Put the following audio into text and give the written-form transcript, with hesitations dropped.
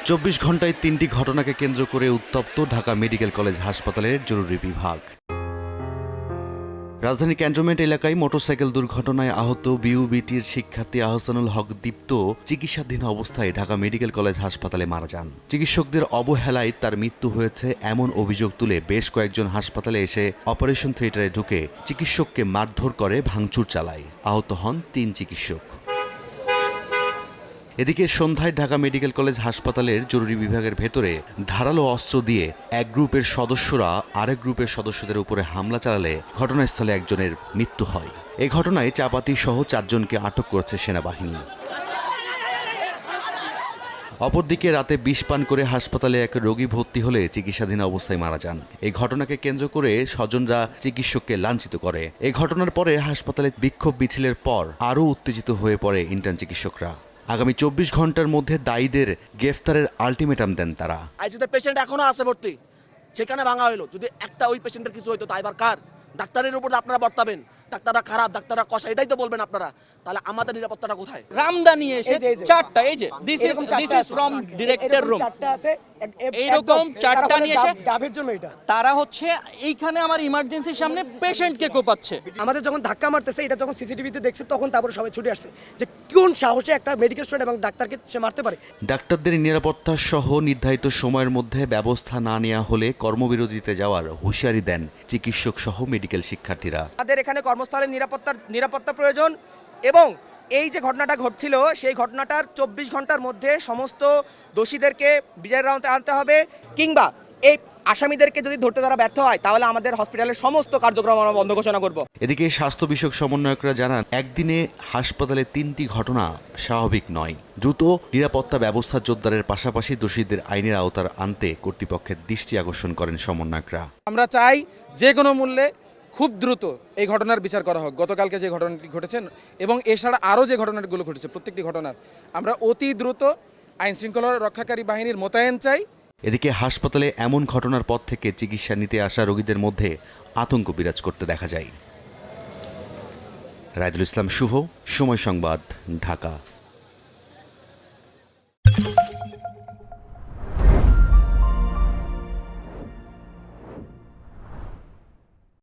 ২৪ ঘন্টায় ৩টি ঘটনাকে কেন্দ্র করে উত্তপ্ত ঢাকা মেডিকেল কলেজ হাসপাতালের জরুরি বিভাগ। রাজধানীর ক্যান্টনমেন্ট এলাকায় মোটরসাইকেল দুর্ঘটনায় আহত বিউবিটির শিক্ষার্থী আহসানুল হক দীপ্ত চিকিৎসাধীন অবস্থায় ঢাকা মেডিকেল কলেজ হাসপাতালে মারা যান। চিকিৎসকদের অবহেলায় তার মৃত্যু হয়েছে এমন অভিযোগ তুলে বেশ কয়েকজন হাসপাতালে এসে অপারেশন থিয়েটারে ঢুকে চিকিৎসককে মারধর করে ভাঙচুর চালায়। আহত হন ৩ চিকিৎসক। এদিকে সন্ধ্যায় ঢাকা মেডিকেল কলেজ হাসপাতালের জরুরি বিভাগের ভেতরে ধারালো অস্ত্র দিয়ে এক গ্রুপের সদস্যরা আরেক গ্রুপের সদস্যদের উপরে হামলা চালালে ঘটনাস্থলে একজনের মৃত্যু হয়। এই ঘটনায় চাপাতি সহ 4 জনকে আটক করেছে সেনাবাহিনী। অপরদিকে রাতে বিষ পান করে হাসপাতালে এক রোগী ভর্তি হলে চিকিৎসাধীন অবস্থায় মারা যান। এই ঘটনাকে কেন্দ্র করে স্বজনরা চিকিৎসককে লাঞ্ছিত করে। এই ঘটনার পরে হাসপাতালে বিক্ষোভ মিছিলের পর আরও উত্তেজিত হয়ে পড়ে ইন্টার্ন চিকিৎসকরা। আগামী 24 ঘন্টার মধ্যে দায়ীদের গ্রেফতারের আলটিমেটাম দেন তারা। আইসিইউতে পেশেন্ট এখনো আছে ভর্তি, সেখানে ভাঙা হইলো। যদি একটা ওই পেশেন্টের কিছু হইতো তাই এবার কার? ডাক্তারের উপর আপনারা বর্তাবেন, ডাক্তাররা খারাপ, ডাক্তাররা কষা, এটাই তো বলবেন আপনারা। তাহলে আমাদের নিরাপত্তাটা কোথায়? রামদানি এসে চারটা, এই যে this is from director room, এইরকম চারটা নিয়ে এসে ডাবের জন্য এটা তারা হচ্ছে এইখানে আমার ইমার্জেন্সির সামনে পেশেন্টকে কোপাচ্ছে। আমাদের যখন ধাক্কা মারতেছে, এটা যখন সিসিটিভিতে দেখছে, তখন তারপর সবাই ছুটে আসছে যে কোন সাহসে একটা মেডিকেল স্টুডেন্ট এবং ডাক্তারকে সে মারতে পারে। ডাক্তারদের নিরাপত্তা সহ নির্ধারিত সময়ের মধ্যে ব্যবস্থা না নেওয়া হলে কর্মবিরতিতে যাওয়ার হুঁশিয়ারি দেন চিকিৎসক সহ মেডিকেল শিক্ষার্থীরা। আমাদের এখানে কর্মস্থলে নিরাপত্তা প্রয়োজন এবং এই যে ঘটনাটা ঘটছিল সেই ঘটনাটার 24 ঘন্টার মধ্যে সমস্ত দোষীদেরকে বিচারের আওতায় আনতে হবে, কিংবা এই আসামিদেরকে যদি ধরতে তারা ব্যর্থ হয় তাহলে আমাদের হসপিটালের সমস্ত কার্যক্রম আমরা বন্ধ ঘোষণা করব। এদিকে স্বাস্থ্য বিষয়ক সমন্বয়করা জানান, একদিনে হাসপাতালে 3টি ঘটনা স্বাভাবিক নয়। দ্রুত নিরাপত্তা ব্যবস্থা জোরদারের পাশাপাশি দোষীদের আইনের আওতার আনতে কর্তৃপক্ষের দৃষ্টি আকর্ষণ করেন সমন্বয়করা। আমরা চাই যে কোনো মূল্যে খুব দ্রুত এই ঘটনার বিচার করা হোক। গতকালকে যে ঘটনাটি ঘটেছে এবং এছাড়া আরও যে ঘটনাগুলো ঘটেছে, প্রত্যেকটি ঘটনার আমরা অতি দ্রুত আইন শৃঙ্খলা রক্ষাকারী বাহিনীর মোতায়েন চাই। এদিকে হাসপাতালে এমন ঘটনার পর থেকে চিকিৎসা নিতে আসা রোগীদের মধ্যে আতঙ্ক বিরাজ করতে দেখা যায়। রায়দুল ইসলাম শুভ, সময় সংবাদ, ঢাকা।